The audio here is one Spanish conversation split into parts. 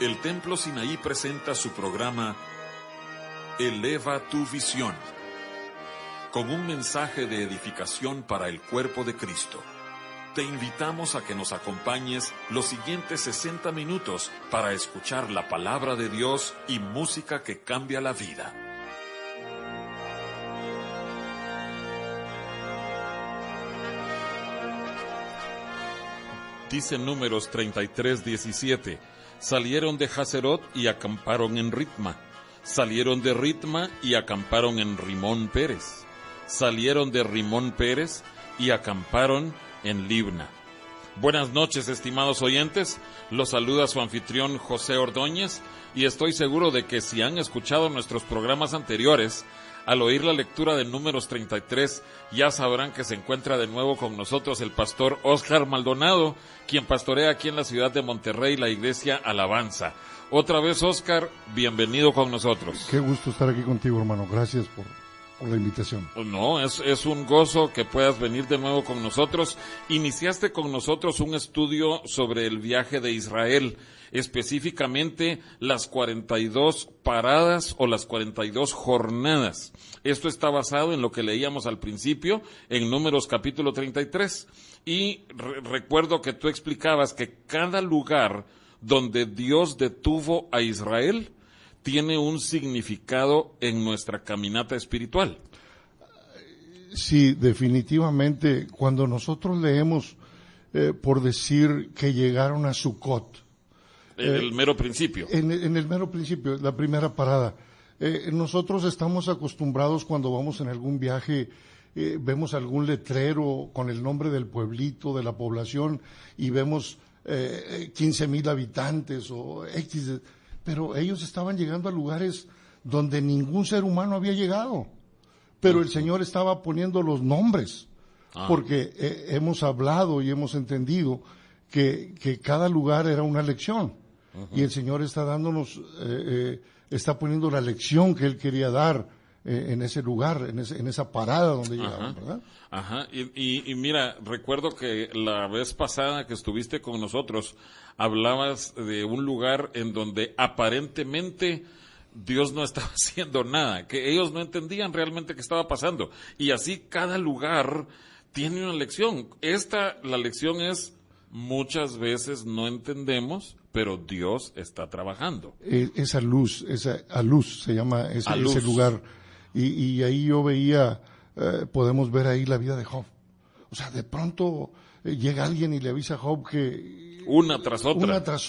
El Templo Sinaí presenta su programa Eleva tu Visión, con un mensaje de edificación para el cuerpo de Cristo. Te invitamos a que nos acompañes los siguientes 60 minutos para escuchar la palabra de Dios y música que cambia la vida. Dice Números 33:17, salieron de Haserot y acamparon en Ritma, salieron de Ritma y acamparon en Rimón Pérez, salieron de Rimón Pérez y acamparon en Libna. Buenas noches, estimados oyentes, los saluda su anfitrión José Ordóñez, y estoy seguro de que si han escuchado nuestros programas anteriores, al oír la lectura de Números 33, ya sabrán que se encuentra de nuevo con nosotros el pastor Óscar Maldonado, quien pastorea aquí en la ciudad de Monterrey la iglesia Alabanza. Otra vez, Óscar, bienvenido con nosotros. Qué gusto estar aquí contigo, hermano. Gracias por la invitación. No, es un gozo que puedas venir de nuevo con nosotros. Iniciaste con nosotros un estudio sobre el viaje de Israel, específicamente las 42 paradas o las 42 jornadas. Esto está basado en lo que leíamos al principio, en Números capítulo 33. Y recuerdo que tú explicabas que cada lugar donde Dios detuvo a Israel tiene un significado en nuestra caminata espiritual. Sí, definitivamente, cuando nosotros leemos, por decir que llegaron a Sucot. En el mero principio. En el mero principio, la primera parada. Nosotros estamos acostumbrados cuando vamos en algún viaje, vemos algún letrero con el nombre del pueblito, de la población, y vemos 15,000 habitantes o X. Pero ellos estaban llegando a lugares donde ningún ser humano había llegado. Pero el Señor estaba poniendo los nombres, porque hemos hablado y hemos entendido que cada lugar era una lección. Y el Señor está dándonos, está poniendo la lección que Él quería dar en ese lugar, en esa parada donde llegaron, ¿verdad? Ajá, y mira, recuerdo que la vez pasada que estuviste con nosotros, hablabas de un lugar en donde aparentemente Dios no estaba haciendo nada, que ellos no entendían realmente qué estaba pasando. Y así cada lugar tiene una lección. La lección es, muchas veces no entendemos, pero Dios está trabajando. Esa luz se llama ese lugar. Y ahí yo veía, podemos ver ahí la vida de Job. O sea, de pronto llega alguien y le avisa a Job que... Una tras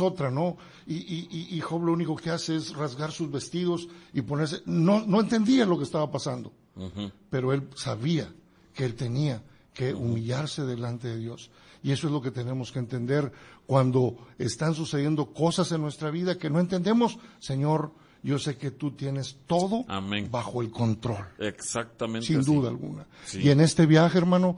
otra, ¿no? Y Job lo único que hace es rasgar sus vestidos y ponerse... No entendía lo que estaba pasando, pero él sabía que él tenía que humillarse delante de Dios. Y eso es lo que tenemos que entender cuando están sucediendo cosas en nuestra vida que no entendemos. Señor, yo sé que tú tienes todo bajo el control. Exactamente. Sin duda alguna. Sí. Y en este viaje, hermano,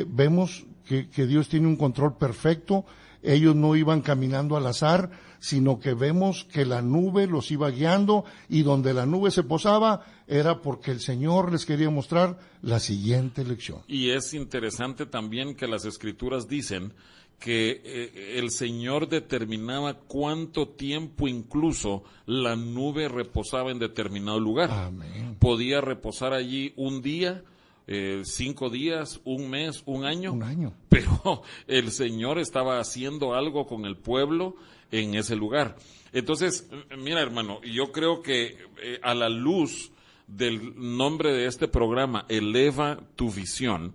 vemos que Dios tiene un control perfecto. Ellos no iban caminando al azar, sino que vemos que la nube los iba guiando, y donde la nube se posaba era porque el Señor les quería mostrar la siguiente lección. Y es interesante también que las Escrituras dicen que el Señor determinaba cuánto tiempo incluso la nube reposaba en determinado lugar. Amén. Podía reposar allí un día, 5 días, un mes, un año. Pero el Señor estaba haciendo algo con el pueblo en ese lugar. Entonces, mira, hermano, yo creo que a la luz del nombre de este programa, Eleva tu Visión,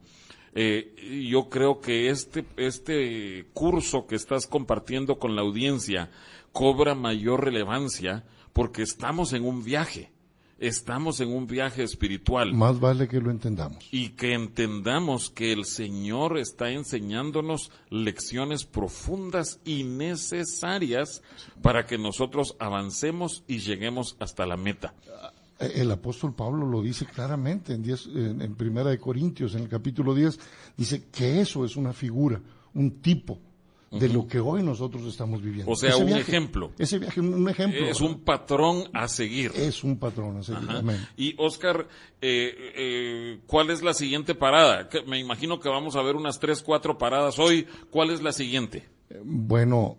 yo creo que este curso que estás compartiendo con la audiencia cobra mayor relevancia porque estamos en un viaje. Estamos en un viaje espiritual. Más vale que lo entendamos. Y que entendamos que el Señor está enseñándonos lecciones profundas y necesarias para que nosotros avancemos y lleguemos hasta la meta. El apóstol Pablo lo dice claramente en Primera de Corintios, en el capítulo 10, dice que eso es una figura, un tipo de lo que hoy nosotros estamos viviendo. O sea, ejemplo. Ese viaje, un ejemplo. Es un patrón a seguir. Es un patrón a seguir, amén. Y Óscar, ¿cuál es la siguiente parada? Me imagino que vamos a ver unas 3, 4 paradas hoy. ¿Cuál es la siguiente? Bueno,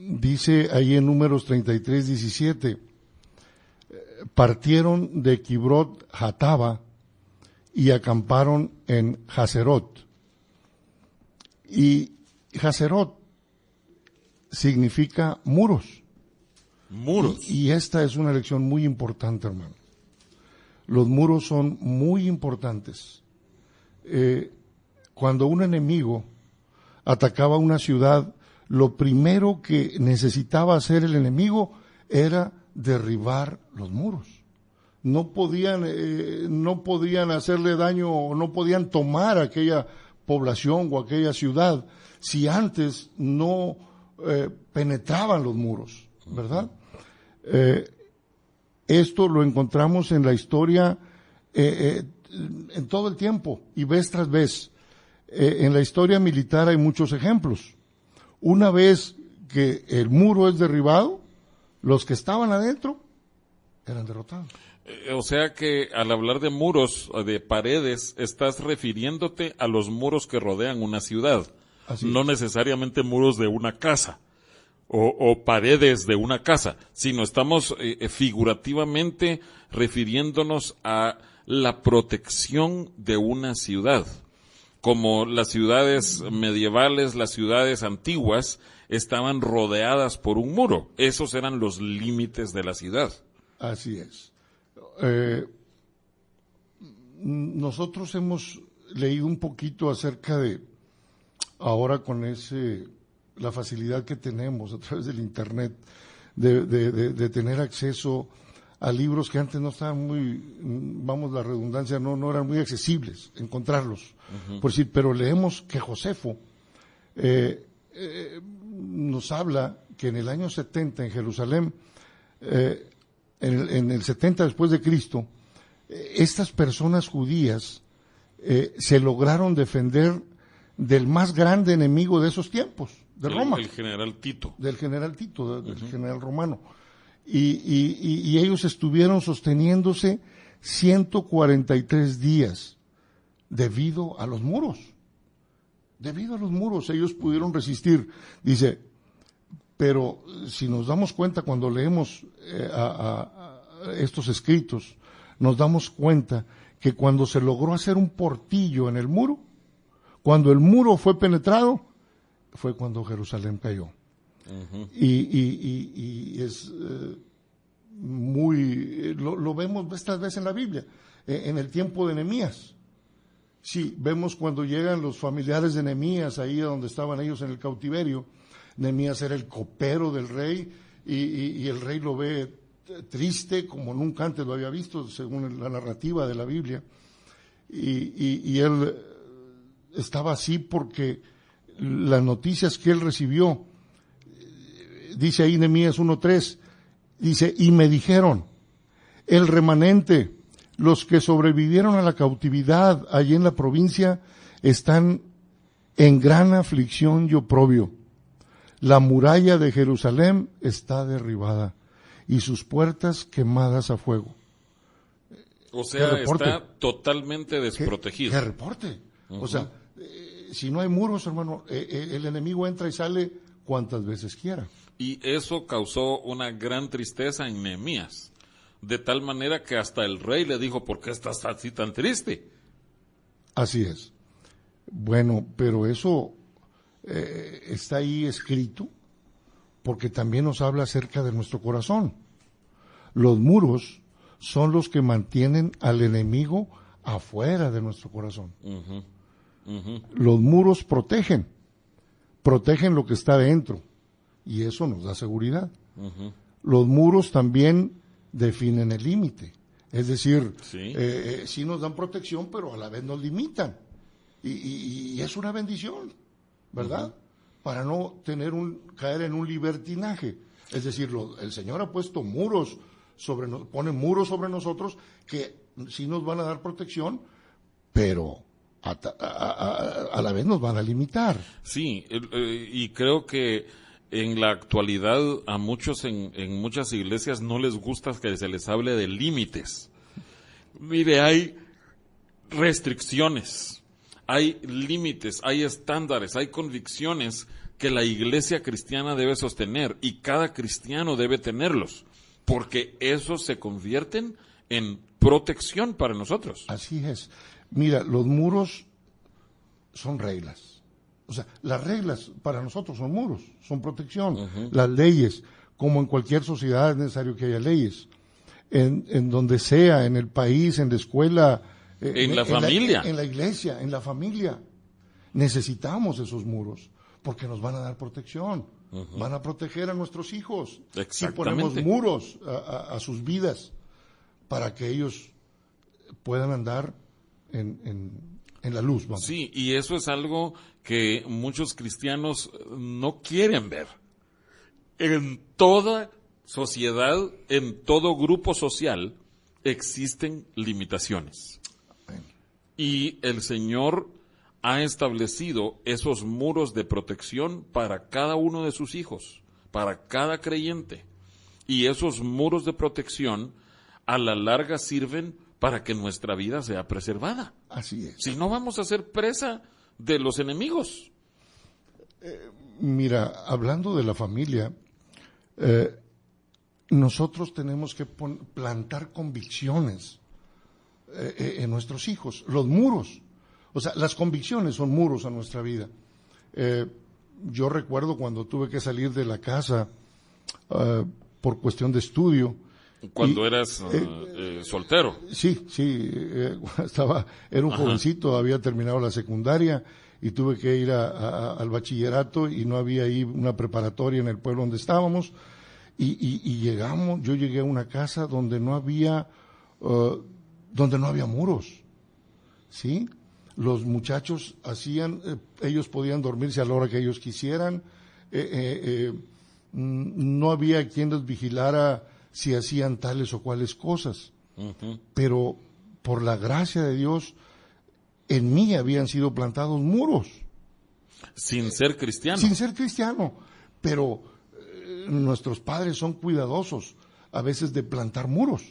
dice ahí en Números 33:17, partieron de Kibrot Hataba y acamparon en Haserot. Y Haserot significa muros. Muros. Y esta es una lección muy importante, hermano. Los muros son muy importantes. Cuando un enemigo atacaba una ciudad, lo primero que necesitaba hacer el enemigo era derribar los muros. No podían hacerle daño o no podían tomar aquella población o aquella ciudad si antes no penetraban los muros, ¿verdad? Esto lo encontramos en la historia en todo el tiempo y vez tras vez. En la historia militar hay muchos ejemplos. Una vez que el muro es derribado, los que estaban adentro eran derrotados. O sea que al hablar de muros, de paredes, estás refiriéndote a los muros que rodean una ciudad, no necesariamente muros de una casa o paredes de una casa, sino estamos figurativamente refiriéndonos a la protección de una ciudad. Como las ciudades medievales, las ciudades antiguas, estaban rodeadas por un muro. Esos eran los límites de la ciudad. Así es. Nosotros hemos leído un poquito acerca de, ahora con la facilidad que tenemos a través del Internet, de tener acceso a libros que antes no estaban muy, vamos, la redundancia, no eran muy accesibles, encontrarlos. Por decir, pero leemos que Josefo nos habla que en el año 70 en Jerusalén, en el 70 después de Cristo, estas personas judías se lograron defender del más grande enemigo de esos tiempos, de Roma. El general Tito. Del general Tito, del general romano. Y ellos estuvieron sosteniéndose 143 días debido a los muros. Debido a los muros ellos pudieron resistir. Dice, pero si nos damos cuenta cuando leemos a estos escritos, nos damos cuenta que cuando se logró hacer un portillo en el muro, cuando el muro fue penetrado, fue cuando Jerusalén cayó. Y es muy, lo vemos estas veces en la Biblia, en el tiempo de Nehemías. Sí, vemos cuando llegan los familiares de Nehemías ahí donde estaban ellos en el cautiverio. Nehemías era el copero del rey y el rey lo ve triste como nunca antes lo había visto, según la narrativa de la Biblia. Y él estaba así porque las noticias que él recibió, dice ahí Nehemías 1:3, dice, y me dijeron, el remanente, los que sobrevivieron a la cautividad allí en la provincia, están en gran aflicción y oprobio. La muralla de Jerusalén está derribada y sus puertas quemadas a fuego. O sea, está totalmente desprotegido. ¿Qué reporte? O sea, si no hay muros, hermano, el enemigo entra y sale cuantas veces quiera. Y eso causó una gran tristeza en Nehemías, de tal manera que hasta el rey le dijo, ¿por qué estás así tan triste? Así es. Bueno, pero eso está ahí escrito porque también nos habla acerca de nuestro corazón. Los muros son los que mantienen al enemigo afuera de nuestro corazón. Los muros protegen lo que está dentro y eso nos da seguridad. Los muros también definen el límite, es decir, sí nos dan protección, pero a la vez nos limitan y es una bendición, ¿verdad? Para no caer en un libertinaje. Es decir, el Señor ha puesto muros pone muros sobre nosotros que sí nos van a dar protección, pero a la vez nos van a limitar. Sí, y creo que en la actualidad a muchos en muchas iglesias no les gusta que se les hable de límites. Mire, hay restricciones, hay límites, hay estándares, hay convicciones que la iglesia cristiana debe sostener y cada cristiano debe tenerlos, porque esos se convierten en protección para nosotros. Así es. Mira, los muros son reglas. O sea, las reglas para nosotros son muros, son protección. Las leyes, como en cualquier sociedad es necesario que haya leyes. En donde sea, en el país, en la escuela, en la familia. En la iglesia, en la familia. Necesitamos esos muros, porque nos van a dar protección. Van a proteger a nuestros hijos. Si ponemos muros a sus vidas, para que ellos puedan andar en la luz. Vamos. Sí, y eso es algo que muchos cristianos no quieren ver. En toda sociedad, en todo grupo social, existen limitaciones. Y el Señor ha establecido esos muros de protección para cada uno de sus hijos, para cada creyente. Y esos muros de protección a la larga sirven para que nuestra vida sea preservada. Así es. Si no, vamos a ser presa de los enemigos. Mira, hablando de la familia, nosotros tenemos que plantar convicciones en nuestros hijos, los muros. O sea, las convicciones son muros a nuestra vida. Yo recuerdo cuando tuve que salir de la casa por cuestión de estudio. Cuando eras soltero. Sí, era un jovencito, había terminado la secundaria y tuve que ir al bachillerato y no había ahí una preparatoria en el pueblo donde estábamos y yo llegué a una casa donde no había muros, ¿sí? Los muchachos ellos podían dormirse a la hora que ellos quisieran, no había quien los vigilara si hacían tales o cuales cosas, pero por la gracia de Dios, en mí habían sido plantados muros. Sin ser cristiano. Sin ser cristiano, pero nuestros padres son cuidadosos a veces de plantar muros,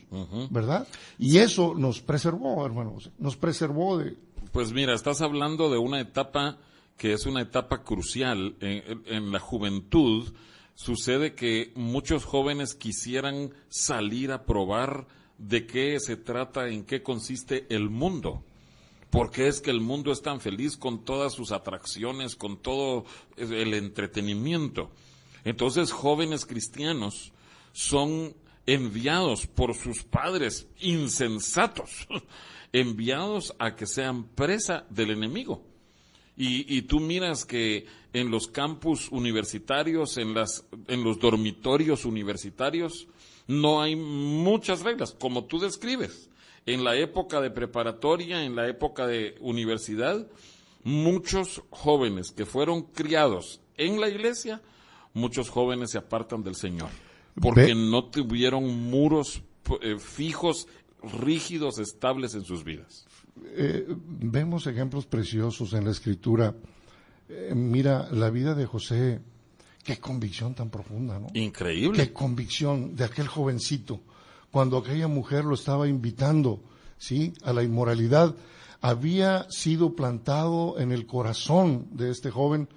¿verdad? Y eso nos preservó, hermanos, nos preservó de... Pues mira, estás hablando de una etapa que es una etapa crucial en la juventud. Sucede que muchos jóvenes quisieran salir a probar de qué se trata, en qué consiste el mundo. ¿Por qué es que el mundo es tan feliz con todas sus atracciones, con todo el entretenimiento? Entonces, jóvenes cristianos son enviados por sus padres insensatos, enviados a que sean presa del enemigo. Y tú miras que en los campus universitarios, en los dormitorios universitarios, no hay muchas reglas, como tú describes. En la época de preparatoria, en la época de universidad, muchos jóvenes que fueron criados en la iglesia, muchos jóvenes se apartan del Señor, porque no tuvieron muros fijos, rígidos, estables en sus vidas. Vemos ejemplos preciosos en la Escritura. Mira, la vida de José, qué convicción tan profunda, ¿no? Increíble. Qué convicción de aquel jovencito, cuando aquella mujer lo estaba invitando, ¿sí?, a la inmoralidad, había sido plantado en el corazón de este joven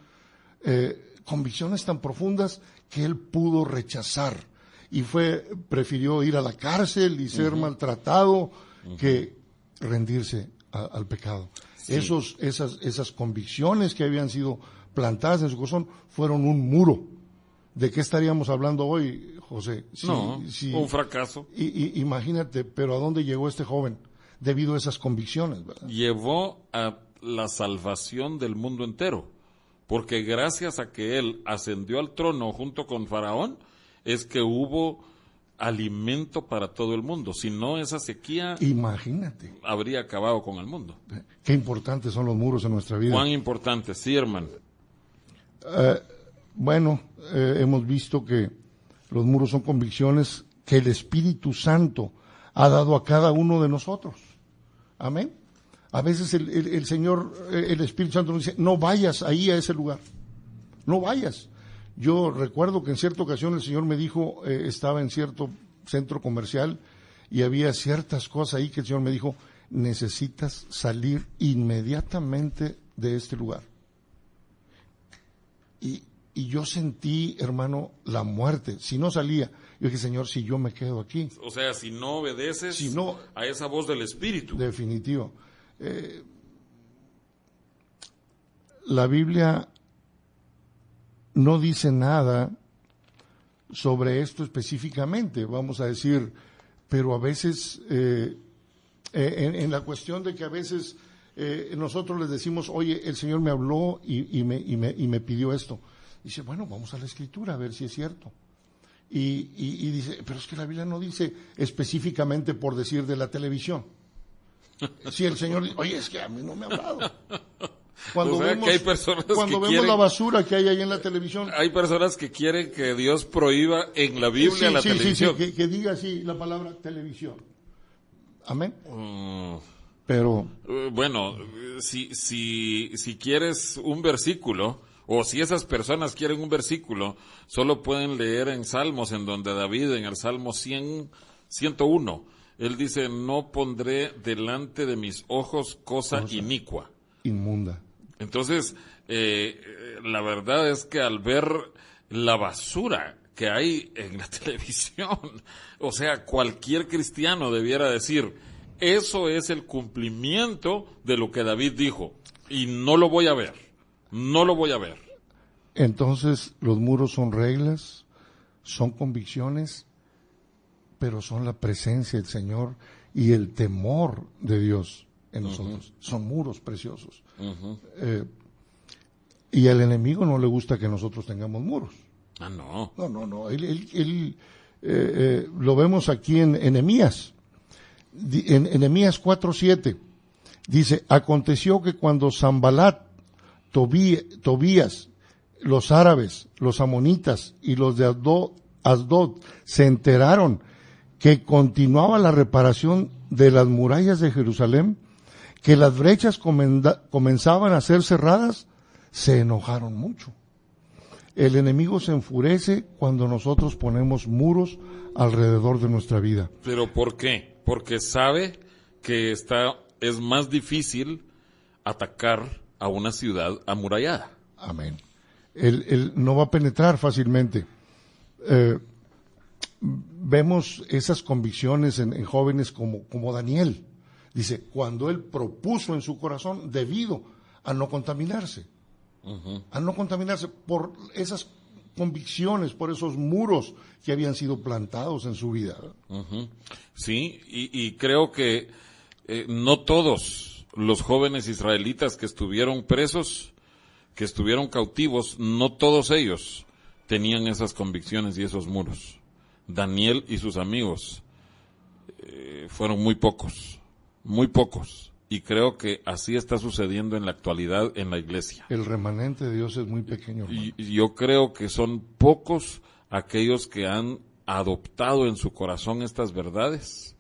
convicciones tan profundas que él pudo rechazar y prefirió ir a la cárcel y ser maltratado que rendirse al pecado. Sí. Esas convicciones que habían sido plantadas en su corazón fueron un muro. ¿De qué estaríamos hablando hoy, José? Un fracaso. Imagínate, pero ¿a dónde llegó este joven? Debido a esas convicciones, ¿verdad? Llevó a la salvación del mundo entero, porque gracias a que él ascendió al trono junto con Faraón, es que hubo alimento para todo el mundo. Si no, esa sequía, imagínate, habría acabado con el mundo. Qué importantes son los muros en nuestra vida. Cuán importantes, sí, hermano. Hemos visto que los muros son convicciones que el Espíritu Santo ha dado a cada uno de nosotros. Amén. A veces el Señor, el Espíritu Santo nos dice, no vayas ahí a ese lugar, no vayas. Yo recuerdo que en cierta ocasión el Señor me dijo, estaba en cierto centro comercial y había ciertas cosas ahí que el Señor me dijo, necesitas salir inmediatamente de este lugar. Y y yo sentí, hermano, la muerte. Si no salía, yo dije, Señor, si yo me quedo aquí. O sea, si no obedeces a esa voz del Espíritu. Definitivo. La Biblia no dice nada sobre esto específicamente, vamos a decir, pero a veces, en la cuestión de que a veces nosotros les decimos, oye, el Señor me habló y me pidió esto. Dice, bueno, vamos a la Escritura a ver si es cierto. Y dice, pero es que la Biblia no dice específicamente por decir de la televisión. Si el Señor dice, oye, es que a mí no me ha hablado. Cuando vemos, que hay personas cuando que vemos la basura que hay ahí en la televisión. Hay personas que quieren que Dios prohíba en la Biblia la televisión. Sí, que diga así la palabra televisión. Amén. Pero bueno, si quieres un versículo, o si esas personas quieren un versículo, solo pueden leer en Salmos, en donde David, en el Salmo 101, él dice, no pondré delante de mis ojos cosa inicua. Inmunda. Entonces, la verdad es que al ver la basura que hay en la televisión, o sea, cualquier cristiano debiera decir, eso es el cumplimiento de lo que David dijo, y no lo voy a ver, no lo voy a ver. Entonces, los muros son reglas, son convicciones, pero son la presencia del Señor y el temor de Dios en nosotros. Son muros preciosos. Y al enemigo no le gusta que nosotros tengamos muros. Ah, no. No. Él lo vemos aquí en Nehemías. En Nehemías 4:7 dice, aconteció que cuando Sanbalat, Tobías, los árabes, los amonitas y los de Asdod se enteraron que continuaba la reparación de las murallas de Jerusalén, que las brechas comenzaban a ser cerradas, se enojaron mucho. El enemigo se enfurece cuando nosotros ponemos muros alrededor de nuestra vida. ¿Pero por qué? Porque sabe que es más difícil atacar a una ciudad amurallada. Amén. Él no va a penetrar fácilmente. Vemos esas convicciones en jóvenes como Daniel. Dice, cuando él propuso en su corazón debido a no contaminarse. A no contaminarse por esas convicciones, por esos muros que habían sido plantados en su vida. Sí, y creo que no todos los jóvenes israelitas que estuvieron presos, que estuvieron cautivos, no todos ellos tenían esas convicciones y esos muros. Daniel y sus amigos fueron muy pocos, y creo que así está sucediendo en la actualidad en la iglesia. El remanente de Dios es muy pequeño, hermano. Y yo creo que son pocos aquellos que han adoptado en su corazón estas verdades,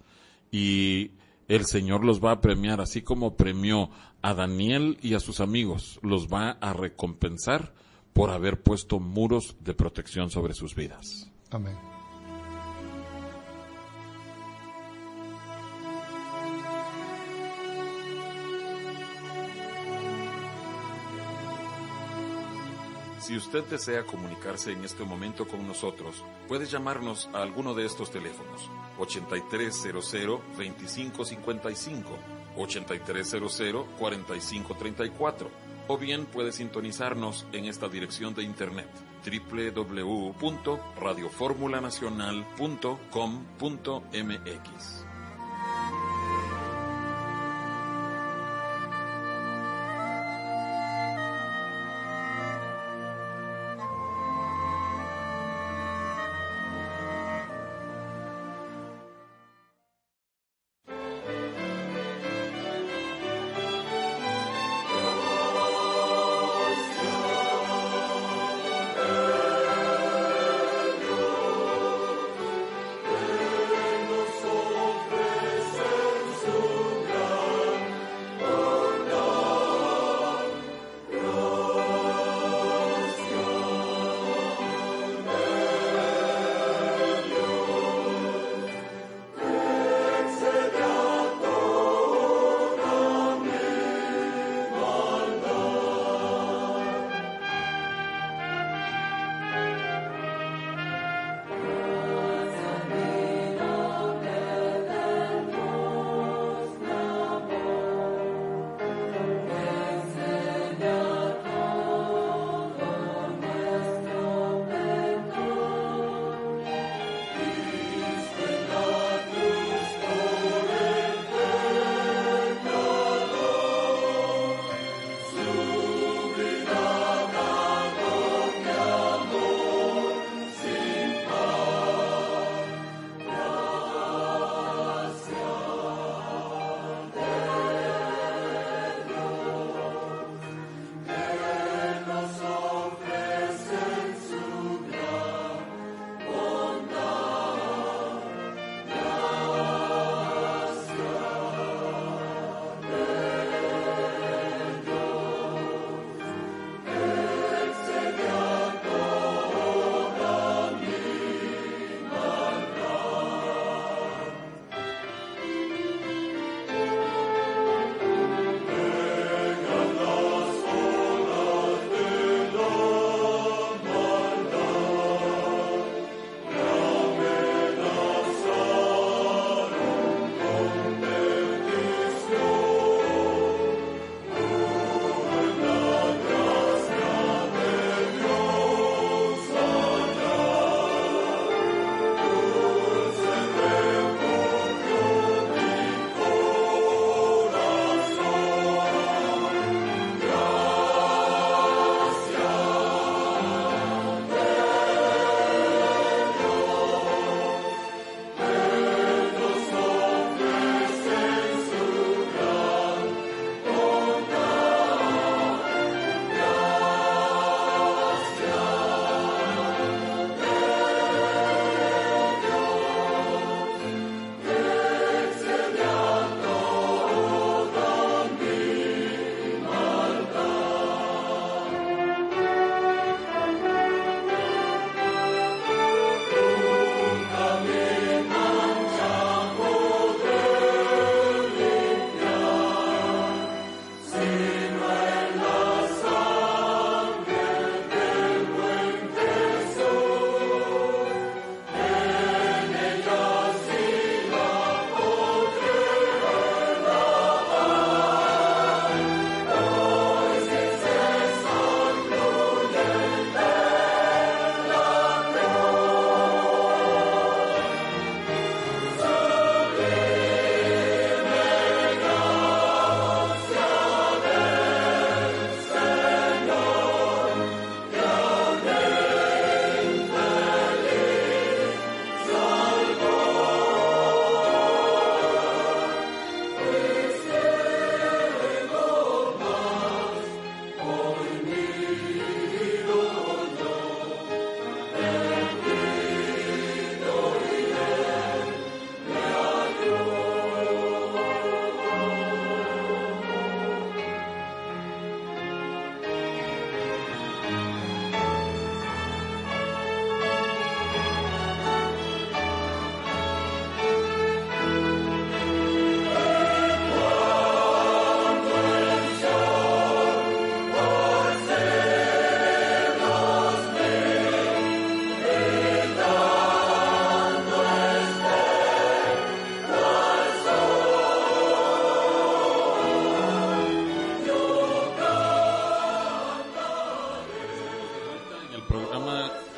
y el Señor los va a premiar, así como premió a Daniel y a sus amigos, los va a recompensar por haber puesto muros de protección sobre sus vidas. Amén. Si usted desea comunicarse en este momento con nosotros, puede llamarnos a alguno de estos teléfonos: 8300-2555, 8300-4534, o bien puede sintonizarnos en esta dirección de internet: www.radioformulanacional.com.mx.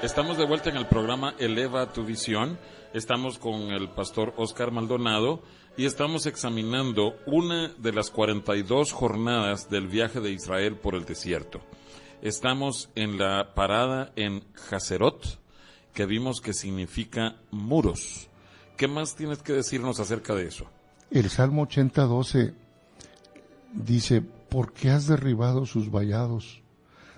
Estamos de vuelta en el programa Eleva tu Visión. Estamos con el pastor Oscar Maldonado y estamos examinando una de las 42 jornadas del viaje de Israel por el desierto. Estamos en la parada en Hazerot, que vimos que significa muros. ¿Qué más tienes que decirnos acerca de eso? El Salmo 80:12 dice: ¿por qué has derribado sus vallados?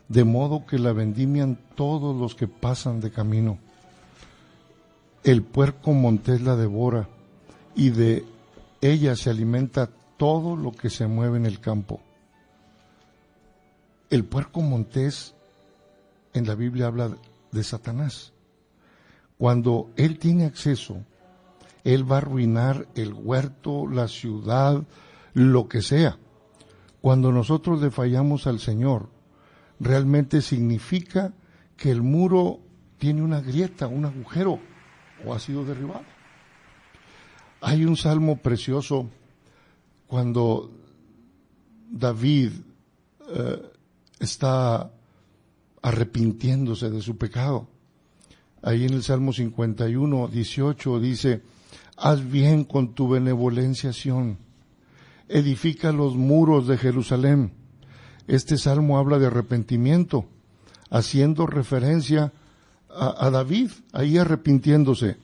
De modo que la vendimian todos los que pasan de camino. El puerco montés la devora, y de ella se alimenta todo lo que se mueve en el campo. El puerco montés en la Biblia habla de Satanás. Cuando él tiene acceso, él va a arruinar el huerto, la ciudad, lo que sea. Cuando nosotros le fallamos al Señor, realmente significa que el muro tiene una grieta, un agujero, o ha sido derribado. Hay un salmo precioso cuando David está arrepintiéndose de su pecado. Ahí en el Salmo 51:18 dice: haz bien con tu benevolencia, Sión, edifica los muros de Jerusalén. Este salmo habla de arrepentimiento, haciendo referencia a David, ahí arrepintiéndose.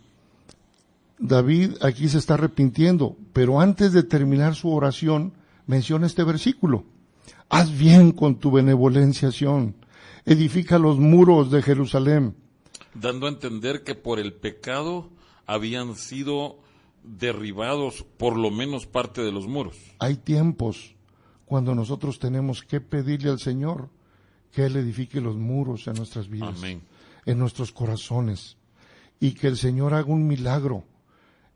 David aquí se está arrepintiendo, pero antes de terminar su oración, menciona este versículo: haz bien con tu benevolencia, Sión, edifica los muros de Jerusalén. Dando a entender que por el pecado habían sido derribados por lo menos parte de los muros. Hay tiempos cuando nosotros tenemos que pedirle al Señor que Él edifique los muros en nuestras vidas, Amén, en nuestros corazones, y que el Señor haga un milagro,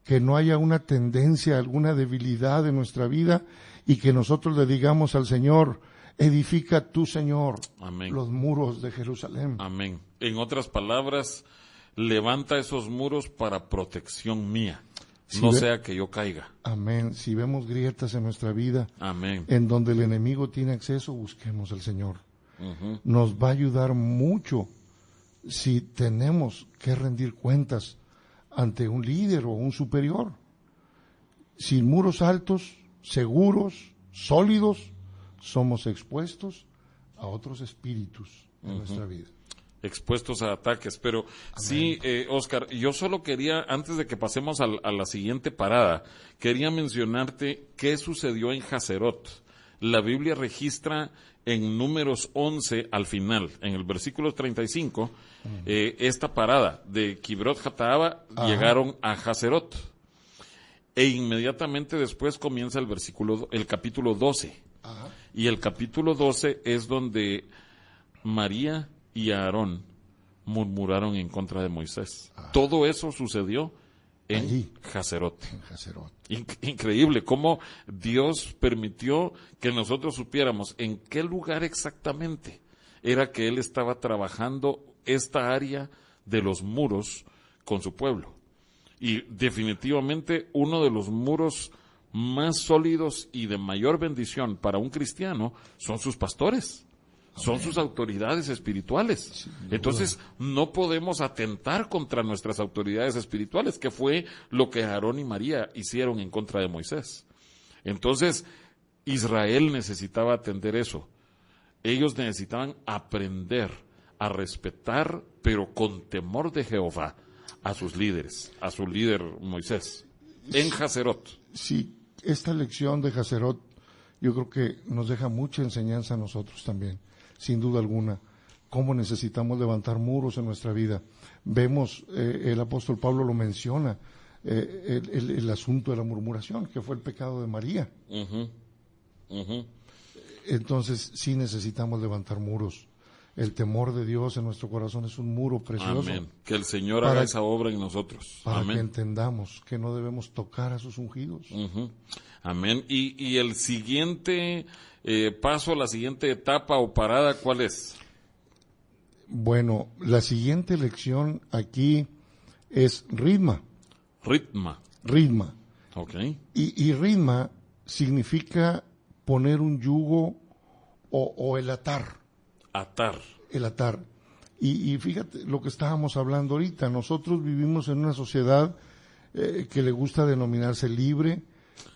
que no haya una tendencia, alguna debilidad en nuestra vida, y que nosotros le digamos al Señor: edifica tú, Señor, amén, los muros de Jerusalén. Amén. En otras palabras, levanta esos muros para protección mía. No sea que yo caiga. Amén. Si vemos grietas en nuestra vida, amén, en donde el enemigo tiene acceso, busquemos al Señor. Uh-huh. Nos va a ayudar mucho si tenemos que rendir cuentas ante un líder o un superior. Sin muros altos, seguros, sólidos, somos expuestos a otros espíritus en Uh-huh. nuestra vida. Expuestos a ataques, pero sí, Oscar, yo solo quería, antes de que pasemos a la siguiente parada, quería mencionarte qué sucedió en Hazerot. La Biblia registra en Números 11 al final, en el versículo 35, esta parada de Kibrot Hataaba. Llegaron a Hazerot, e inmediatamente después comienza el capítulo 12. Ajá. Y el capítulo 12 es donde María y Aarón murmuraron en contra de Moisés. Todo eso sucedió en Hazerot. Increíble cómo Dios permitió que nosotros supiéramos en qué lugar exactamente era que Él estaba trabajando esta área de los muros con su pueblo. Y definitivamente uno de los muros más sólidos y de mayor bendición para un cristiano son sus pastores. Son sus autoridades espirituales. Sí, entonces, no podemos atentar contra nuestras autoridades espirituales, que fue lo que Aarón y María hicieron en contra de Moisés. Entonces, Israel necesitaba atender eso. Ellos necesitaban aprender a respetar, pero con temor de Jehová, a sus líderes, a su líder Moisés, en Hazerot. Sí, esta lección de Hazerot yo creo que nos deja mucha enseñanza a nosotros también. Sin duda alguna, cómo necesitamos levantar muros en nuestra vida. Vemos, el apóstol Pablo lo menciona, el asunto de la murmuración, que fue el pecado de María. Uh-huh. Uh-huh. Entonces, sí necesitamos levantar muros. El temor de Dios en nuestro corazón es un muro precioso. Amén. Que el Señor haga esa obra en nosotros. Para Amén. que entendamos que no debemos tocar a sus ungidos. Uh-huh. Amén. Y el siguiente paso, la siguiente etapa o parada, ¿cuál es? Bueno, la siguiente lección aquí es ritma. Ritma. Ok. Y ritma significa poner un yugo o el atar. Atar. El atar. Y fíjate lo que estábamos hablando ahorita, nosotros vivimos en una sociedad que le gusta denominarse libre,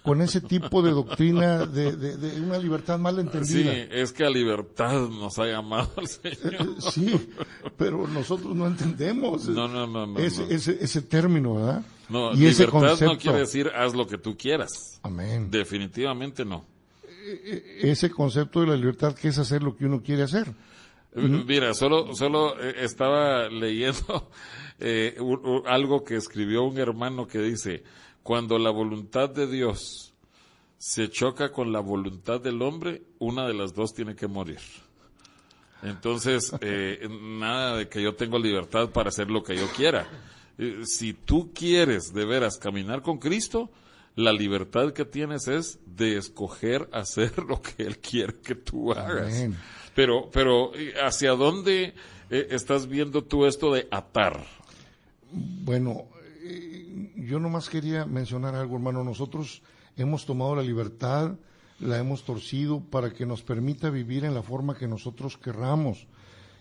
con ese tipo de doctrina de una libertad mal entendida. Sí, es que a libertad nos ha llamado el Señor. Sí, pero nosotros no entendemos No. ese término, ¿verdad? No, Y libertad ese concepto. no quiere decir haz lo que tú quieras. Amén. Definitivamente no. Ese concepto de la libertad, que es hacer lo que uno quiere hacer. Mira, solo estaba leyendo algo que escribió un hermano que dice: cuando la voluntad de Dios se choca con la voluntad del hombre, una de las dos tiene que morir. Entonces, nada de que yo tengo libertad para hacer lo que yo quiera. Si tú quieres de veras caminar con Cristo, la libertad que tienes es de escoger hacer lo que Él quiere que tú hagas. Amén. Pero ¿hacia dónde estás viendo tú esto de atar? Bueno, yo nomás quería mencionar algo, hermano. Nosotros hemos tomado la libertad, la hemos torcido para que nos permita vivir en la forma que nosotros querramos.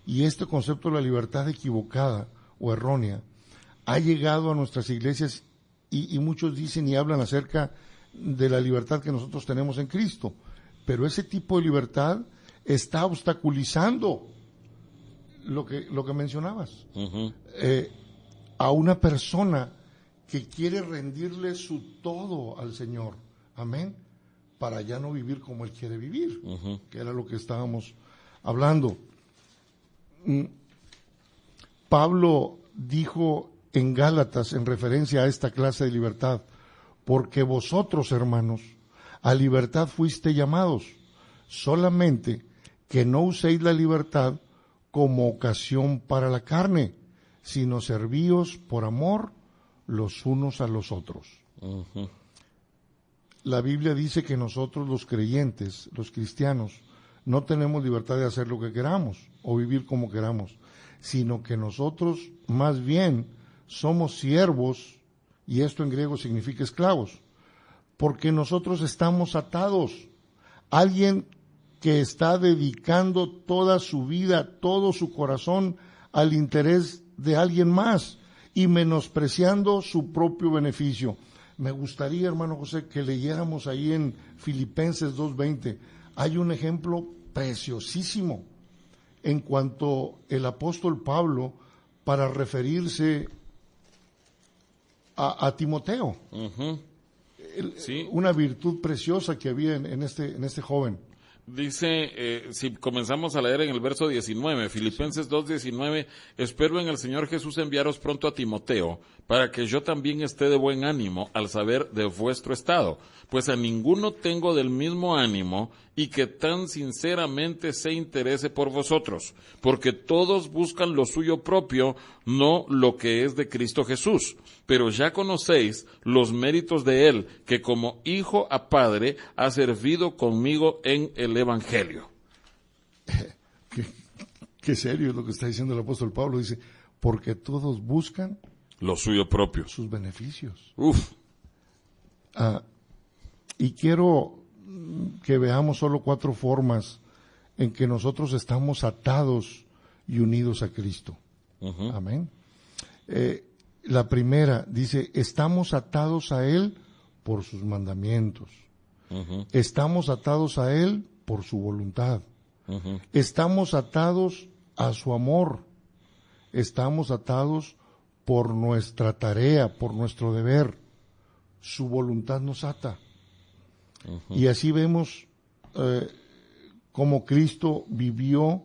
Y este concepto de la libertad equivocada o errónea ha llegado a nuestras iglesias y muchos dicen y hablan acerca de la libertad que nosotros tenemos en Cristo. Pero ese tipo de libertad está obstaculizando lo que mencionabas. Uh-huh. A una persona que quiere rendirle su todo al Señor, amén, para ya no vivir como Él quiere vivir, uh-huh, que era lo que estábamos hablando. Pablo dijo en Gálatas, en referencia a esta clase de libertad: porque vosotros, hermanos, a libertad fuiste llamados, solamente que no uséis la libertad como ocasión para la carne, sino servíos por amor los unos a los otros. uh-huh. La Biblia dice que nosotros los creyentes, los cristianos, no tenemos libertad de hacer lo que queramos o vivir como queramos, sino que nosotros más bien somos siervos, y esto en griego significa esclavos, porque nosotros estamos atados. Alguien que está dedicando toda su vida, todo su corazón al interés de alguien más y menospreciando su propio beneficio. Me gustaría, hermano José, que leyéramos ahí en Filipenses 2:20. Hay un ejemplo preciosísimo en cuanto el apóstol Pablo, para referirse a Timoteo, Uh-huh. Sí. una virtud preciosa que había en este joven. Dice, si comenzamos a leer en el verso 19, Filipenses 2:19, espero en el Señor Jesús enviaros pronto a Timoteo, para que yo también esté de buen ánimo al saber de vuestro estado, pues a ninguno tengo del mismo ánimo y que tan sinceramente se interese por vosotros, porque todos buscan lo suyo propio, no lo que es de Cristo Jesús. Pero ya conocéis los méritos de Él, que como hijo a padre ha servido conmigo en el Evangelio. Qué serio es lo que está diciendo el apóstol Pablo. Dice, porque todos buscan Lo suyo propio. sus beneficios. Uf. Y quiero que veamos solo 4 formas en que nosotros estamos atados y unidos a Cristo. Uh-huh. Amén. La primera dice, estamos atados a Él por sus mandamientos. Uh-huh. Estamos atados a Él por su voluntad. Uh-huh. Estamos atados a su amor. Estamos atados por nuestra tarea, por nuestro deber. Su voluntad nos ata. Uh-huh. Y así vemos cómo Cristo vivió,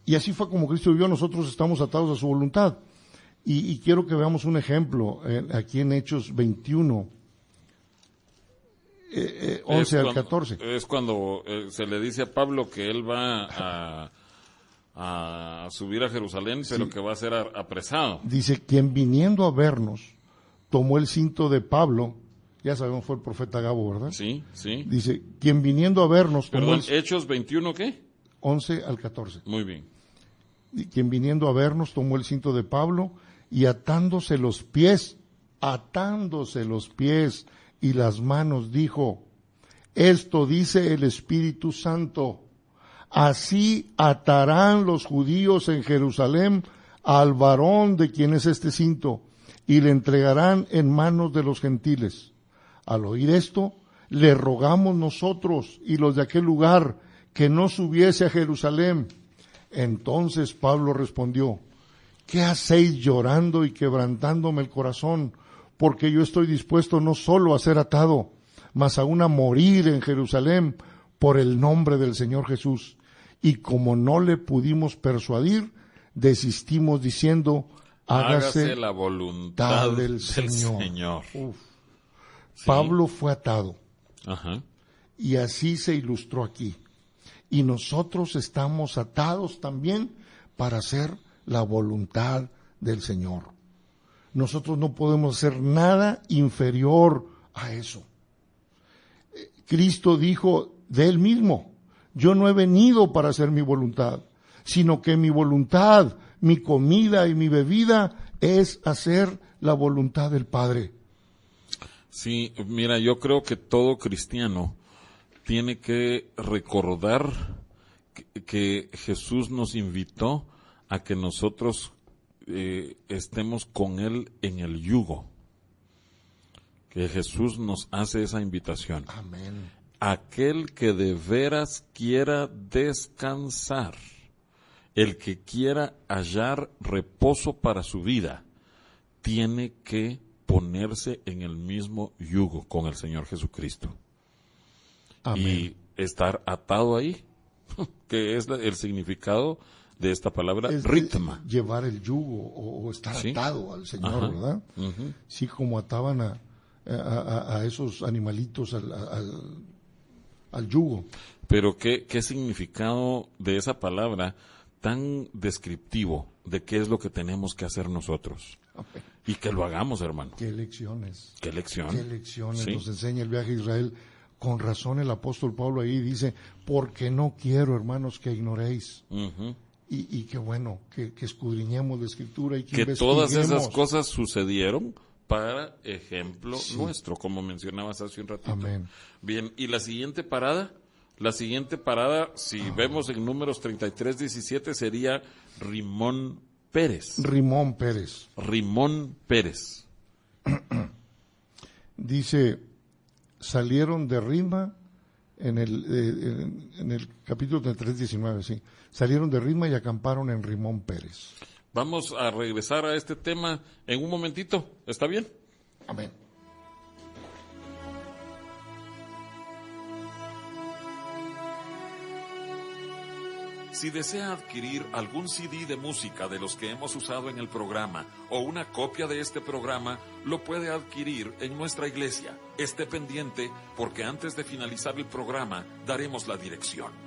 y así fue como Cristo vivió. Nosotros estamos atados a su voluntad. Y quiero que veamos un ejemplo aquí en Hechos 21, 11 al 14. Es cuando se le dice a Pablo que él va a subir a Jerusalén, pero Sí. que va a ser apresado. Dice, quien viniendo a vernos, tomó el cinto de Pablo. Ya sabemos, fue el profeta Gabo, ¿verdad? Sí, sí. Dice, quien viniendo a vernos, tomó Perdón, el Hechos 21, ¿qué? 11 al 14. Muy bien. Y quien viniendo a vernos tomó el cinto de Pablo y atándose los pies y las manos, dijo, esto dice el Espíritu Santo, así atarán los judíos en Jerusalén al varón de quien es este cinto, y le entregarán en manos de los gentiles. Al oír esto, le rogamos nosotros y los de aquel lugar que no subiese a Jerusalén. Entonces Pablo respondió: ¿qué hacéis llorando y quebrantándome el corazón? Porque yo estoy dispuesto no solo a ser atado, mas aún a morir en Jerusalén por el nombre del Señor Jesús. Y como no le pudimos persuadir, desistimos diciendo: hágase la voluntad del Señor. Uf. Sí. Pablo fue atado. Ajá. Y así se ilustró aquí. Y nosotros estamos atados también para hacer la voluntad del Señor. Nosotros no podemos hacer nada inferior a eso. Cristo dijo de él mismo: yo no he venido para hacer mi voluntad, sino que mi voluntad, mi comida y mi bebida es hacer la voluntad del Padre. Sí, mira, yo creo que todo cristiano tiene que recordar que Jesús nos invitó a que nosotros estemos con Él en el yugo. Que Jesús nos hace esa invitación. Amén. Aquel que de veras quiera descansar, el que quiera hallar reposo para su vida, tiene que ponerse en el mismo yugo con el Señor Jesucristo. Amén. Y estar atado ahí, que es el significado de esta palabra, es ritma. Llevar el yugo o estar ¿Sí? atado al Señor, Ajá. ¿verdad? Uh-huh. Sí, como ataban a esos animalitos al yugo. Pero ¿qué significado de esa palabra tan descriptivo de qué es lo que tenemos que hacer nosotros? Amén. Y que lo hagamos, hermano. Qué lecciones. ¿Qué lección? Qué lecciones Sí. nos enseña el viaje a Israel. Con razón el apóstol Pablo ahí dice: porque no quiero, hermanos, que ignoréis. Uh-huh. Y qué bueno, que escudriñemos la Escritura y que Que todas esas investiguemos. cosas sucedieron para ejemplo Sí. nuestro, como mencionabas hace un ratito. Amén. Bien, ¿y la siguiente parada? La siguiente parada, si vemos en Números 33:17, sería Rimón Pérez. Rimón Pérez Rimón Pérez. dice: salieron de Ritma en el capítulo 33:19, sí. Salieron de Ritma y acamparon en Rimón Pérez. Vamos a regresar a este tema en un momentito, ¿está bien? Amén. Si desea adquirir algún CD de música de los que hemos usado en el programa o una copia de este programa, lo puede adquirir en nuestra iglesia. Esté pendiente porque antes de finalizar el programa daremos la dirección.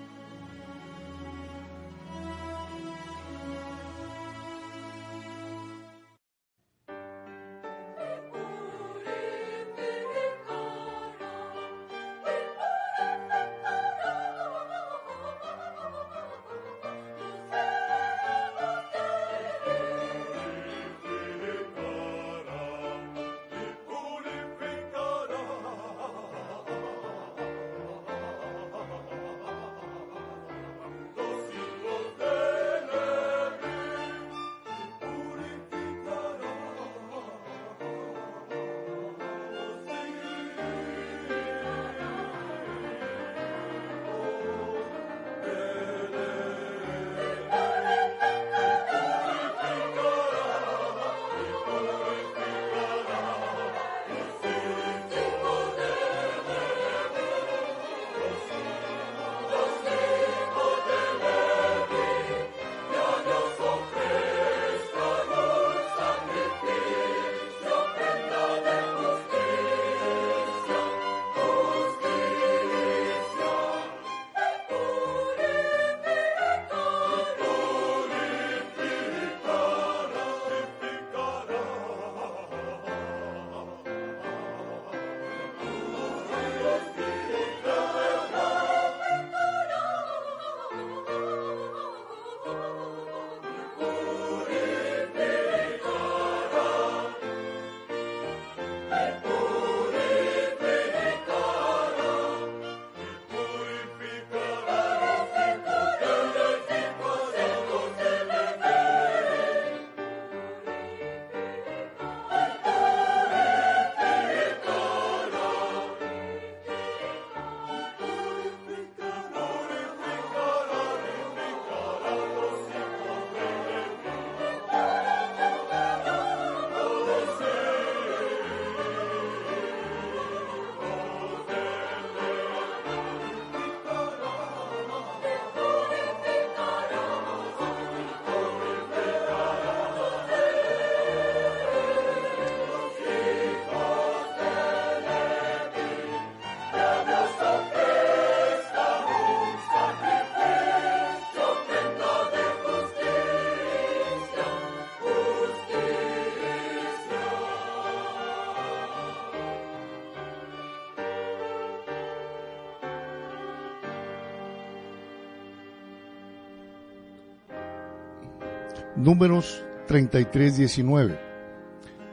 Números 33:19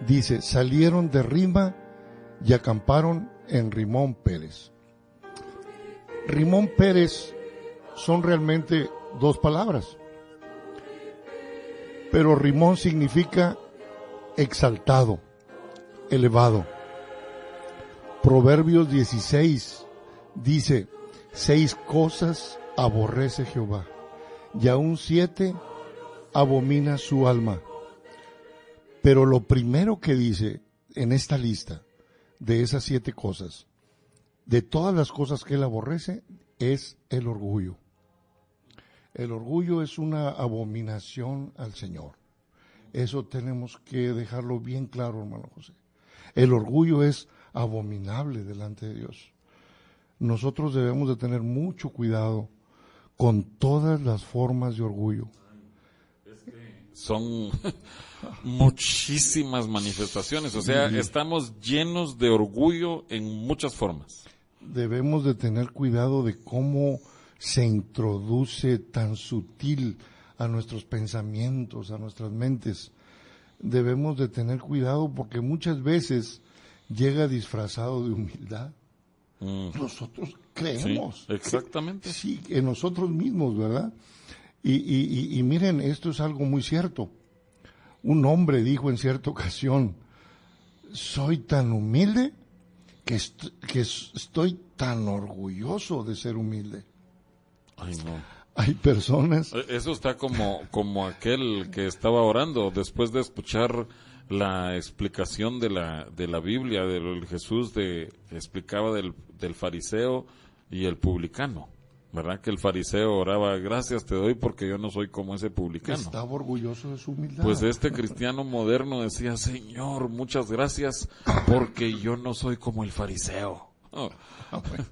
dice, salieron de Rima y acamparon en Rimón Pérez. Rimón Pérez son realmente dos palabras, pero Rimón significa exaltado, elevado. Proverbios 16 dice, 6 cosas aborrece Jehová, y aún 7 abomina su alma. Pero lo primero que dice en esta lista de esas 7 cosas, de todas las cosas que él aborrece, es el orgullo. El orgullo es una abominación al Señor. Eso tenemos que dejarlo bien claro, hermano José. El orgullo es abominable delante de Dios. Nosotros debemos de tener mucho cuidado con todas las formas de orgullo. Son muchísimas manifestaciones, o sea, estamos llenos de orgullo en muchas formas. Debemos de tener cuidado de cómo se introduce tan sutil a nuestros pensamientos, a nuestras mentes. Debemos de tener cuidado porque muchas veces llega disfrazado de humildad. Nosotros creemos. Sí, exactamente. Sí, en nosotros mismos, ¿verdad? Y miren, esto es algo muy cierto. Un hombre dijo en cierta ocasión, soy tan humilde que estoy tan orgulloso de ser humilde. Ay, no. Hay personas... Eso está como aquel que estaba orando después de escuchar la explicación de la Biblia, del Jesús que explicaba del fariseo y el publicano, ¿verdad? Que el fariseo oraba, gracias te doy porque yo no soy como ese publicano. Estaba orgulloso de su humildad. Pues este cristiano moderno decía, Señor, muchas gracias porque yo no soy como el fariseo. Oh, bueno.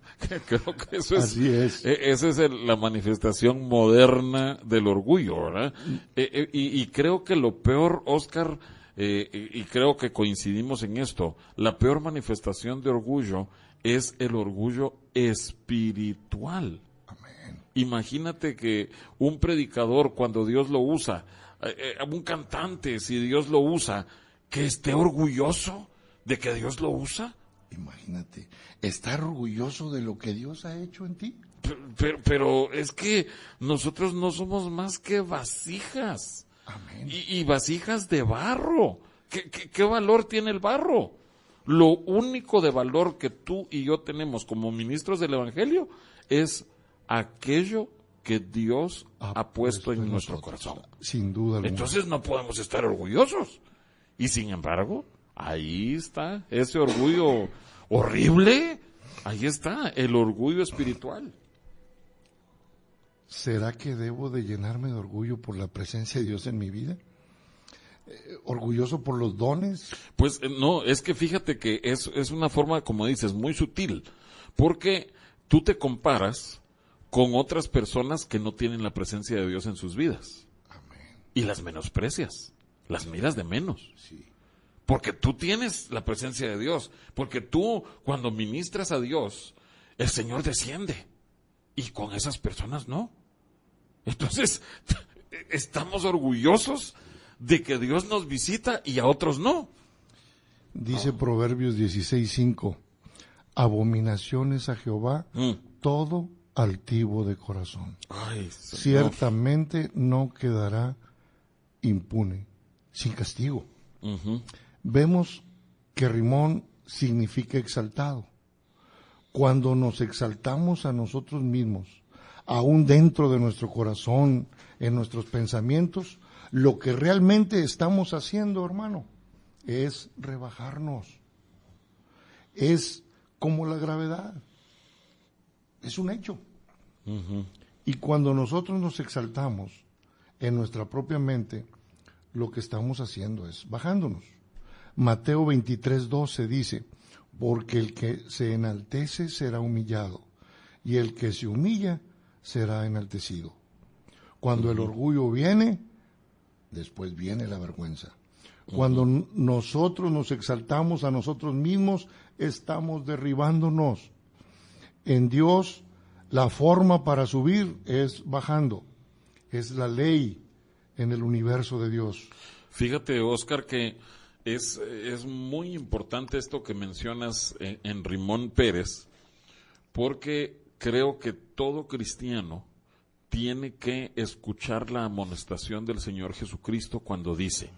Creo que eso es, así es. Esa es la manifestación moderna del orgullo, ¿verdad? Y creo que lo peor, Oscar, y creo que coincidimos en esto, la peor manifestación de orgullo es el orgullo espiritual. Amén. Imagínate que un predicador, cuando Dios lo usa, un cantante, si Dios lo usa, que esté orgulloso de que Dios lo usa. Imagínate, estar orgulloso de lo que Dios ha hecho en ti. Pero es que nosotros no somos más que vasijas. Amén. Y vasijas de barro. ¿Qué valor tiene el barro? Lo único de valor que tú y yo tenemos como ministros del Evangelio es aquello que Dios ha puesto en nuestro corazón. Sin duda alguna. Entonces no podemos estar orgullosos. Y sin embargo, ahí está ese orgullo horrible. Ahí está el orgullo espiritual. ¿Será que debo de llenarme de orgullo por la presencia de Dios en mi vida? ¿Orgulloso por los dones? Pues no, es que fíjate que es una forma, como dices, muy sutil. Porque tú te comparas con otras personas que no tienen la presencia de Dios en sus vidas. Amén. Y las menosprecias, las miras de menos. Sí. Porque tú tienes la presencia de Dios. Porque tú, cuando ministras a Dios, el Señor desciende. Y con esas personas no. Entonces, estamos orgullosos de que Dios nos visita y a otros no. Dice Proverbios 16:5, abominaciones a Jehová, todo altivo de corazón. Ay, ciertamente no quedará impune, sin castigo. Uh-huh. Vemos que Rimón significa exaltado. Cuando nos exaltamos a nosotros mismos, aún dentro de nuestro corazón, en nuestros pensamientos, lo que realmente estamos haciendo, hermano, es rebajarnos. Es como la gravedad. Es un hecho. Uh-huh. Y cuando nosotros nos exaltamos en nuestra propia mente, lo que estamos haciendo es bajándonos. Mateo 23:12 dice, porque el que se enaltece será humillado, y el que se humilla será enaltecido. Cuando el orgullo viene, después viene la vergüenza. Cuando nosotros nos exaltamos a nosotros mismos, estamos derribándonos. En Dios, la forma para subir es bajando. Es la ley, en el universo de Dios. Fíjate, Oscar, que es muy importante esto que mencionas en Rimón Pérez, porque creo que todo cristiano tiene que escuchar la amonestación del Señor Jesucristo cuando dice: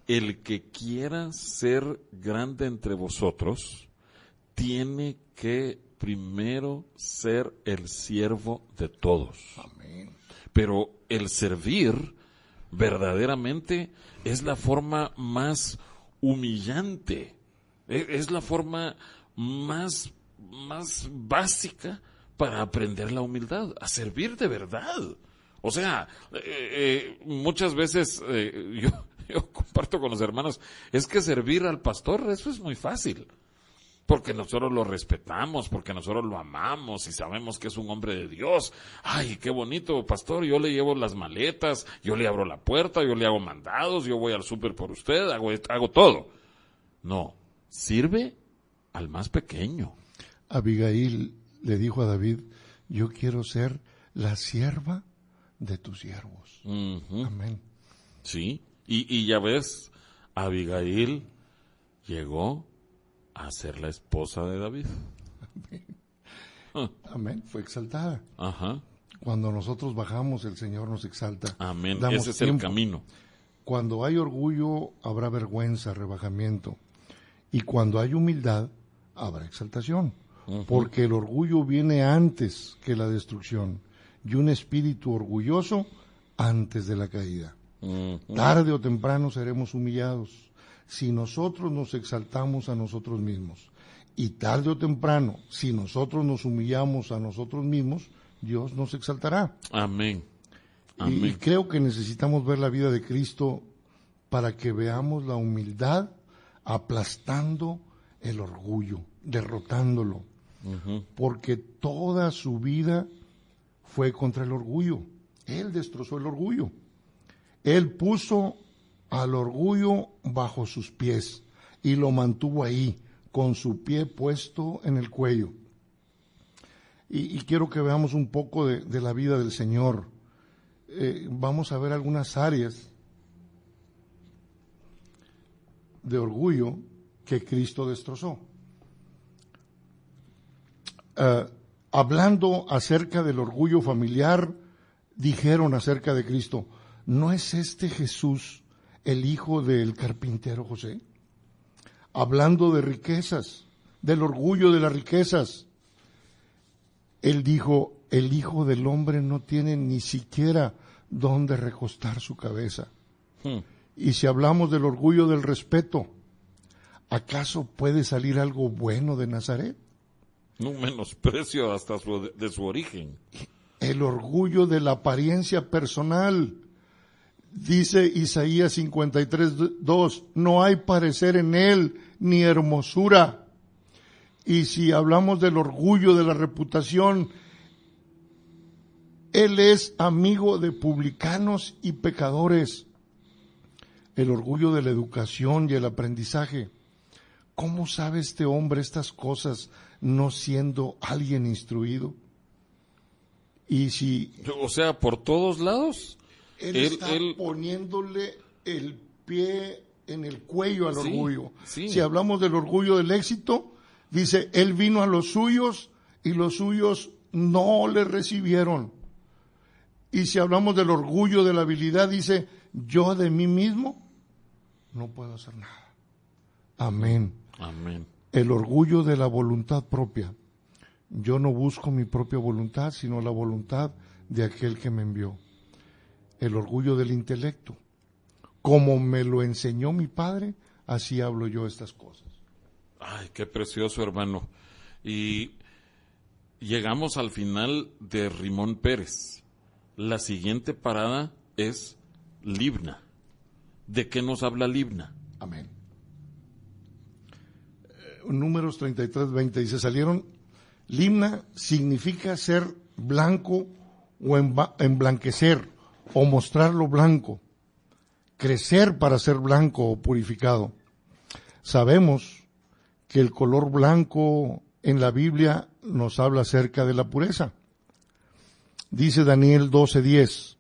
el que quiera ser grande entre vosotros, tiene que primero ser el siervo de todos. Amén. Pero el servir verdaderamente es la forma más humillante, es la forma más básica para aprender la humildad, a servir de verdad. O sea, muchas veces yo comparto con los hermanos, es que servir al pastor, eso es muy fácil, porque nosotros lo respetamos, porque nosotros lo amamos y sabemos que es un hombre de Dios. Ay, qué bonito, pastor, yo le llevo las maletas, yo le abro la puerta, yo le hago mandados, yo voy al súper por usted, hago todo. No, sirve al más pequeño. Abigail le dijo a David: yo quiero ser la sierva de tus siervos. Uh-huh. Amén. Sí, y ya ves, Abigail llegó a ser la esposa de David. Amén. Amén. Fue exaltada. Ajá. Cuando nosotros bajamos, el Señor nos exalta. Amén. Damos Ese es tiempo. el camino. Cuando hay orgullo, habrá vergüenza, rebajamiento. Y cuando hay humildad, habrá exaltación. Uh-huh. Porque el orgullo viene antes que la destrucción. Y un espíritu orgulloso antes de la caída. Uh-huh. Tarde o temprano seremos humillados si nosotros nos exaltamos a nosotros mismos. Y tarde o temprano, si nosotros nos humillamos a nosotros mismos, Dios nos exaltará. Amén. Amén. Y creo que necesitamos ver la vida de Cristo para que veamos la humildad aplastando el orgullo, derrotándolo. Uh-huh. Porque toda su vida fue contra el orgullo. Él destrozó el orgullo. Él puso al orgullo bajo sus pies y lo mantuvo ahí, con su pie puesto en el cuello. Y quiero que veamos un poco de la vida del Señor. Vamos a ver algunas áreas de orgullo que Cristo destrozó. Hablando acerca del orgullo familiar, dijeron acerca de Cristo: ¿no es este Jesús el hijo del carpintero José? Hablando de riquezas, del orgullo de las riquezas, él dijo: el Hijo del Hombre no tiene ni siquiera dónde recostar su cabeza. Y si hablamos del orgullo del respeto, ¿acaso puede salir algo bueno de Nazaret? Un menosprecio hasta de su origen. El orgullo de la apariencia personal. Dice Isaías 53:2, no hay parecer en él ni hermosura. Y si hablamos del orgullo de la reputación, él es amigo de publicanos y pecadores. El orgullo de la educación y el aprendizaje. ¿Cómo sabe este hombre estas cosas no siendo alguien instruido? Y si... O sea, por todos lados. Él está poniéndole el pie en el cuello al orgullo. Sí. Si hablamos del orgullo del éxito, dice, él vino a los suyos y los suyos no le recibieron. Y si hablamos del orgullo de la habilidad, dice, yo de mí mismo no puedo hacer nada. Amén. Amén. El orgullo de la voluntad propia. Yo no busco mi propia voluntad, sino la voluntad de aquel que me envió. El orgullo del intelecto. Como me lo enseñó mi padre, así hablo yo estas cosas. Ay, qué precioso, hermano. Y llegamos al final de Rimón Pérez. La siguiente parada es Libna. ¿De qué nos habla Libna? Amén. Números 33:20 dice, salieron. Libna significa ser blanco o emblanquecer o mostrarlo blanco, crecer para ser blanco o purificado. Sabemos que el color blanco en la Biblia nos habla acerca de la pureza. Dice Daniel 12:10,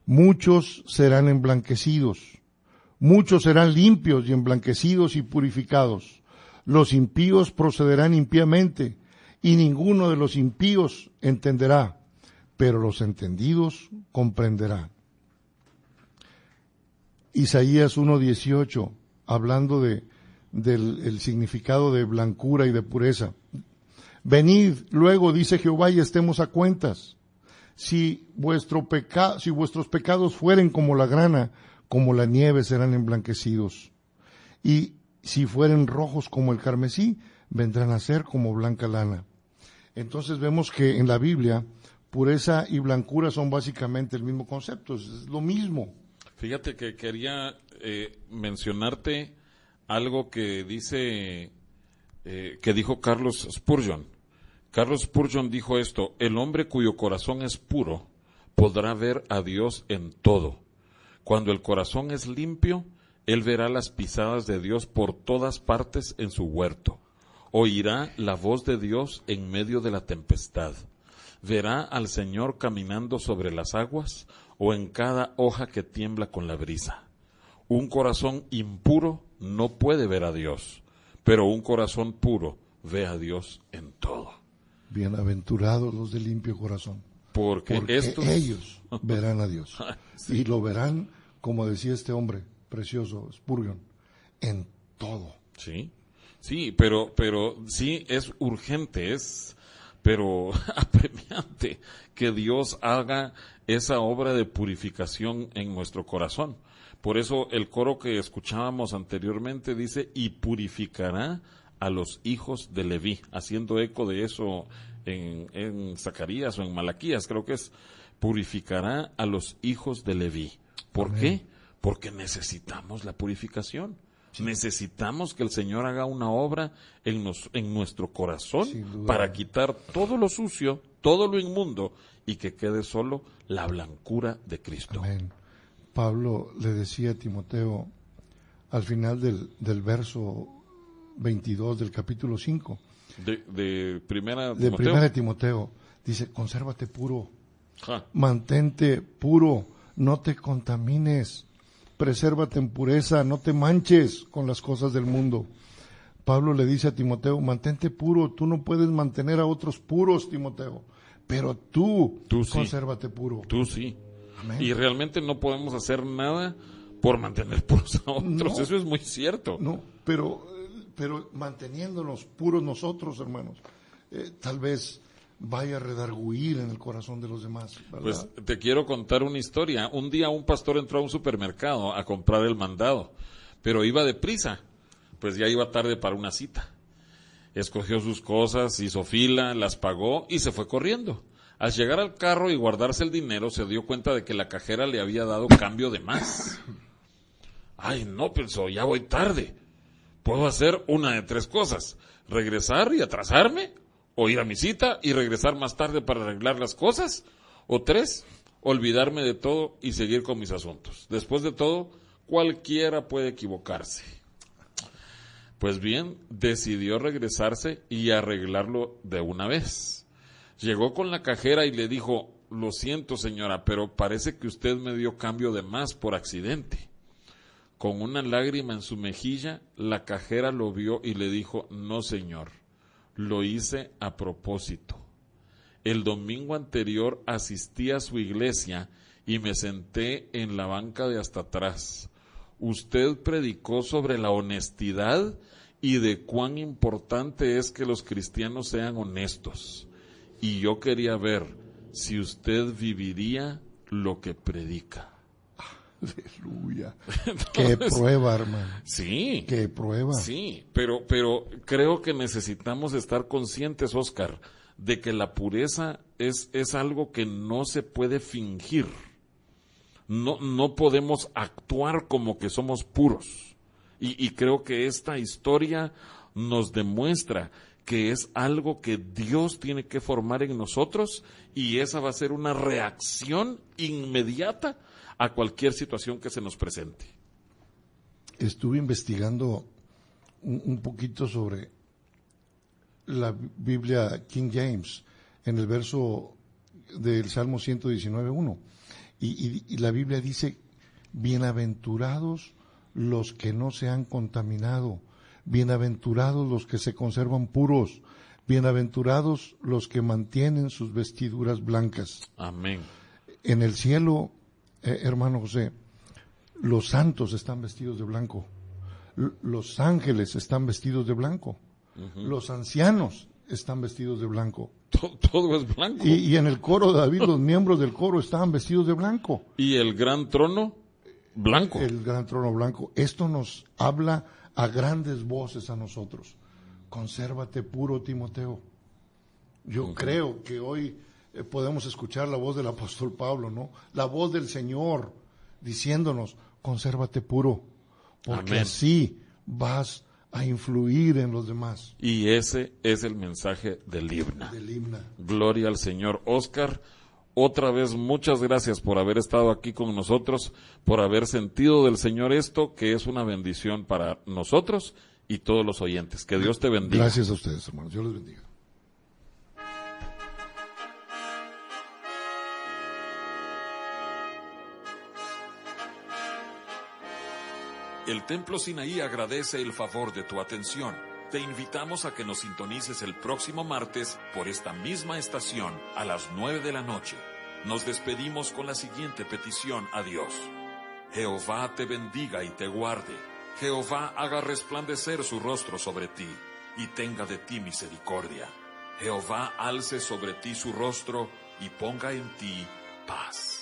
muchos serán emblanquecidos, muchos serán limpios y emblanquecidos y purificados. Los impíos procederán impíamente, y ninguno de los impíos entenderá, pero los entendidos comprenderán. Isaías 1:18, hablando del significado de blancura y de pureza. Venid luego, dice Jehová, y estemos a cuentas. Si vuestros pecados fueren como la grana, como la nieve serán emblanquecidos. Y si fueren rojos como el carmesí, vendrán a ser como blanca lana. Entonces vemos que en la Biblia, pureza y blancura son básicamente el mismo concepto, es lo mismo. Fíjate que quería mencionarte algo que dijo Carlos Spurgeon. Carlos Spurgeon dijo esto: el hombre cuyo corazón es puro podrá ver a Dios en todo. Cuando el corazón es limpio, él verá las pisadas de Dios por todas partes en su huerto. Oirá la voz de Dios en medio de la tempestad. Verá al Señor caminando sobre las aguas o en cada hoja que tiembla con la brisa. Un corazón impuro no puede ver a Dios, pero un corazón puro ve a Dios en todo. Bienaventurados los de limpio corazón, porque ellos verán a Dios. Sí. Y lo verán, como decía este hombre precioso, Spurgeon, en todo. Sí, pero sí es urgente, pero apremiante que Dios haga esa obra de purificación en nuestro corazón. Por eso el coro que escuchábamos anteriormente dice: y purificará a los hijos de Leví, haciendo eco de eso en Zacarías o en Malaquías, creo que es: purificará a los hijos de Leví. ¿Por qué? Porque necesitamos la purificación. Sí. Necesitamos que el Señor haga una obra en nuestro corazón para quitar todo lo sucio, todo lo inmundo, y que quede solo la blancura de Cristo. Amén. Pablo le decía a Timoteo al final del verso 22 del capítulo 5 de primera de Timoteo, dice: consérvate puro, mantente puro, no te contamines, presérvate en pureza, no te manches con las cosas del mundo. Pablo le dice a Timoteo: mantente puro. Tú no puedes mantener a otros puros, Timoteo, pero tú consérvate puro. Tú sí. Amén. Y realmente no podemos hacer nada por mantener puros a otros. No, eso es muy cierto. No, pero manteniéndonos puros nosotros, hermanos, tal vez vaya a redarguir en el corazón de los demás, ¿verdad? Pues te quiero contar una historia. Un día un pastor entró a un supermercado a comprar el mandado, pero iba deprisa, pues ya iba tarde para una cita. Escogió sus cosas, hizo fila, las pagó y se fue corriendo. Al llegar al carro y guardarse el dinero, se dio cuenta de que la cajera le había dado cambio de más. Ay, no, pensó, ya voy tarde. Puedo hacer una de tres cosas: regresar y atrasarme, o ir a mi cita y regresar más tarde para arreglar las cosas, o 3, olvidarme de todo y seguir con mis asuntos. Después de todo, cualquiera puede equivocarse. Pues bien, decidió regresarse y arreglarlo de una vez. Llegó con la cajera y le dijo: lo siento, señora, pero parece que usted me dio cambio de más por accidente. Con una lágrima en su mejilla, la cajera lo vio y le dijo: no, señor, lo hice a propósito. El domingo anterior asistí a su iglesia y me senté en la banca de hasta atrás. Usted predicó sobre la honestidad y de cuán importante es que los cristianos sean honestos. Y yo quería ver si usted viviría lo que predica. Aleluya. Qué prueba, hermano. Sí. Qué prueba. Sí, pero creo que necesitamos estar conscientes, Oscar, de que la pureza es algo que no se puede fingir. No podemos actuar como que somos puros. Y creo que esta historia nos demuestra que es algo que Dios tiene que formar en nosotros, y esa va a ser una reacción inmediata a cualquier situación que se nos presente. Estuve investigando un poquito sobre la Biblia King James en el verso del Salmo 119:1, Y la Biblia dice, bienaventurados los que no se han contaminado, bienaventurados los que se conservan puros, bienaventurados los que mantienen sus vestiduras blancas. Amén. En el cielo, hermano José, los santos están vestidos de blanco, los ángeles están vestidos de blanco, los ancianos están vestidos de blanco. Todo es blanco. Y en el coro de David, los miembros del coro estaban vestidos de blanco. Y el gran trono, blanco. El gran trono blanco. Esto nos habla a grandes voces a nosotros. Consérvate puro, Timoteo. Yo creo que hoy podemos escuchar la voz del apóstol Pablo, ¿no? La voz del Señor diciéndonos, consérvate puro, porque Amén. así vas a influir en los demás. Y ese es el mensaje del himno. Gloria al Señor. Óscar, otra vez muchas gracias por haber estado aquí con nosotros, por haber sentido del Señor esto, que es una bendición para nosotros y todos los oyentes. Que Dios te bendiga. Gracias a ustedes, hermanos. Dios les bendiga. El Templo Sinaí agradece el favor de tu atención. Te invitamos a que nos sintonices el próximo martes por esta misma estación a las 9 de la noche. Nos despedimos con la siguiente petición a Dios. Jehová te bendiga y te guarde. Jehová haga resplandecer su rostro sobre ti y tenga de ti misericordia. Jehová alce sobre ti su rostro y ponga en ti paz.